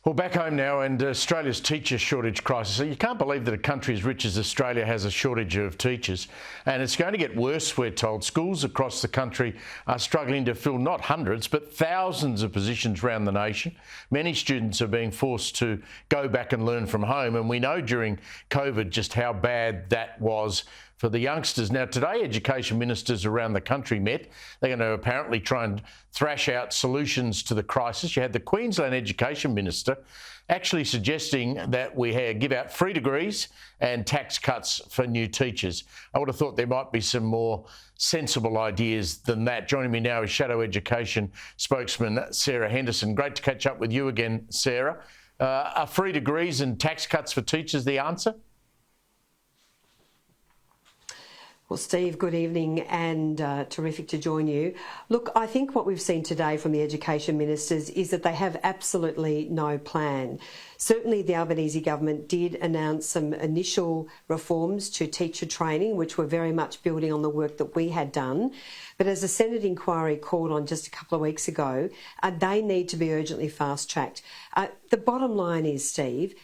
Well, back home now, and Australia's teacher shortage crisis. So you can't believe that a country as rich as Australia has a shortage of teachers. And it's going to get worse, we're told. Schools across the country are struggling to fill not hundreds, but thousands of positions around the nation. Many students are being forced to go back and learn from home. And we know during COVID just how bad that was for the youngsters. Now, today, education ministers around the country met. They're going to apparently try and thrash out solutions to the crisis. You had the Queensland Education Minister actually suggesting that we give out free degrees and tax cuts for new teachers. I would have thought there might be some more sensible ideas than that. Joining me now is Shadow Education spokesman Sarah Henderson. Great to catch up with you again, Sarah. Are free degrees and tax cuts for teachers the answer? Well, Steve, good evening and terrific to join you. Look, I think what we've seen today from the education ministers is that they have absolutely no plan. Certainly the Albanese government did announce some initial reforms to teacher training, which were very much building on the work that we had done. But as the Senate inquiry called on just a couple of weeks ago, they need to be urgently fast-tracked. The bottom line is, Steve,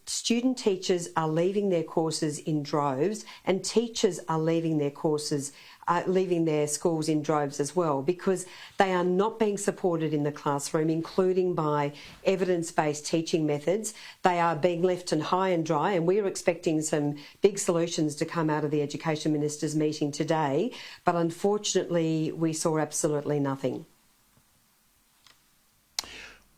student teachers are leaving their courses in droves, and teachers are leaving their courses, leaving their schools in droves as well, because they are not being supported in the classroom, including by evidence-based teaching methods. They are being left high and dry, and we are expecting some big solutions to come out of the Education Ministers' meeting today, but unfortunately we saw absolutely nothing.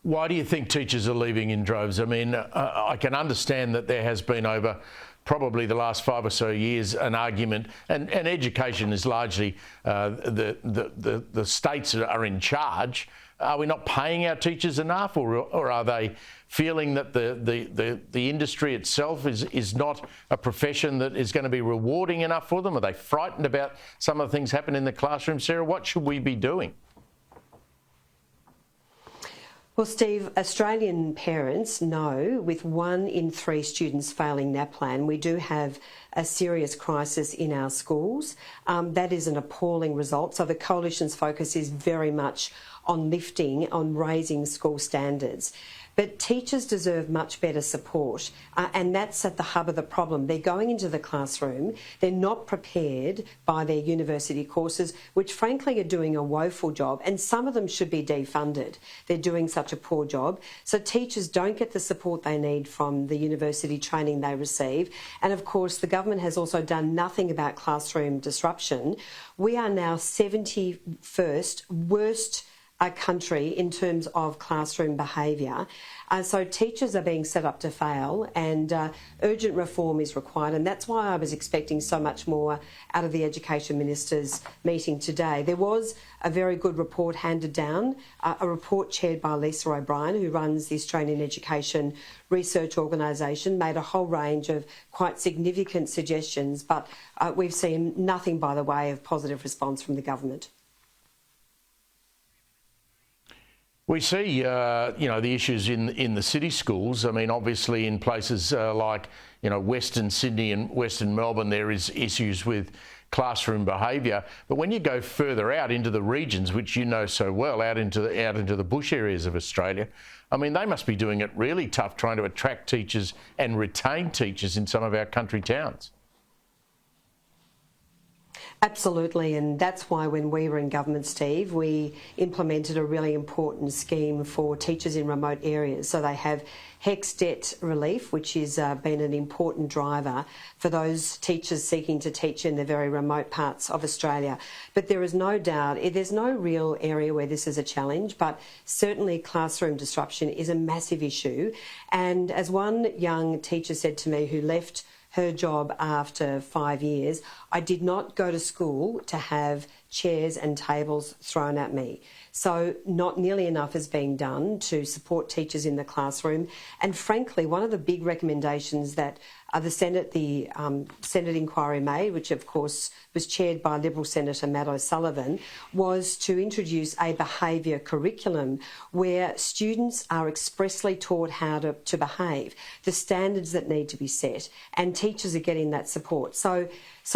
Why do you think teachers are leaving in droves? I mean, I can understand that there has been over probably the last 5 or so years an argument, and education is largely the states are in charge. Are we not paying our teachers enough, or are they feeling that the industry itself is not a profession that is going to be rewarding enough for them? Are they frightened about some of the things happening in the classroom? Sarah, what should we be doing? Well, Steve, Australian parents know with 1 in 3 students failing NAPLAN, we do have a serious crisis in our schools. That is an appalling result. So the Coalition's focus is very much on raising school standards. But teachers deserve much better support, and that's at the hub of the problem. They're going into the classroom, they're not prepared by their university courses, which frankly are doing a woeful job, and some of them should be defunded. They're doing such a poor job. So teachers don't get the support they need from the university training they receive. And of course, the government has also done nothing about classroom disruption. We are now 71st worst country in terms of classroom behaviour. So teachers are being set up to fail, and urgent reform is required, and that's why I was expecting so much more out of the Education Ministers' meeting today. There was a very good report handed down, a report chaired by Lisa O'Brien, who runs the Australian Education Research Organisation, made a whole range of quite significant suggestions, but we've seen nothing by the way of positive response from the government. We see, the issues in the city schools. I mean, obviously in places like, Western Sydney and Western Melbourne, there is issues with classroom behaviour. But when you go further out into the regions, which you know so well, out into the bush areas of Australia, I mean, they must be doing it really tough trying to attract teachers and retain teachers in some of our country towns. Absolutely, and that's why when we were in government, Steve, we implemented a really important scheme for teachers in remote areas. So they have HECS debt relief, which has been an important driver for those teachers seeking to teach in the very remote parts of Australia. But there is no doubt, there's no real area where this is a challenge, but certainly classroom disruption is a massive issue. And as one young teacher said to me who left her job after 5 years, I did not go to school to have chairs and tables thrown at me. So not nearly enough is being done to support teachers in the classroom. And frankly, one of the big recommendations that the Senate inquiry made, which of course was chaired by Liberal Senator Matt O'Sullivan, was to introduce a behaviour curriculum where students are expressly taught how to behave, the standards that need to be set, and teachers are getting that support. So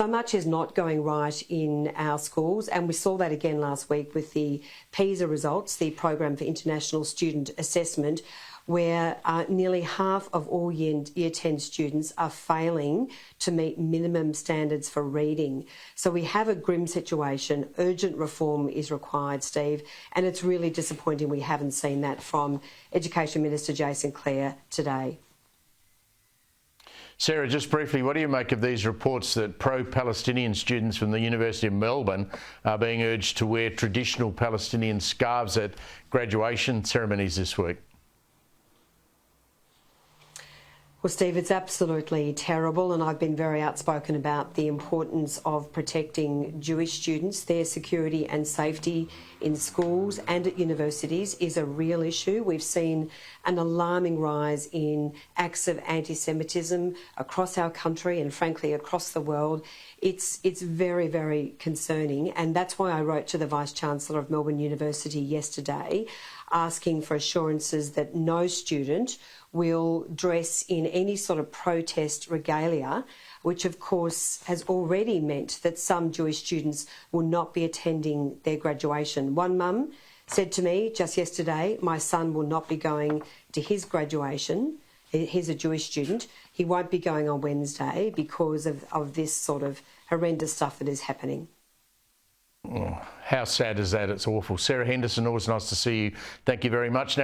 much is not going right in our schools, and we saw that again last week with the PISA results, the Program for International Student Assessment, where nearly half of all Year 10 students are failing to meet minimum standards for reading. So we have a grim situation. Urgent reform is required, Steve, and it's really disappointing we haven't seen that from Education Minister Jason Clare today. Sarah, just briefly, what do you make of these reports that pro-Palestinian students from the University of Melbourne are being urged to wear traditional Palestinian scarves at graduation ceremonies this week? Well, Steve, it's absolutely terrible, and I've been very outspoken about the importance of protecting Jewish students. Their security and safety in schools and at universities is a real issue. We've seen an alarming rise in acts of anti-Semitism across our country and, frankly, across the world. It's very, very concerning, and that's why I wrote to the Vice-Chancellor of Melbourne University yesterday asking for assurances that no student will dress in any sort of protest regalia, which of course has already meant that some Jewish students will not be attending their graduation. One mum said to me just yesterday, my son will not be going to his graduation. He's a Jewish student. He won't be going on Wednesday because of this sort of horrendous stuff that is happening. Oh, how sad is that? It's awful. Sarah Henderson, always nice to see you. Thank you very much. Now,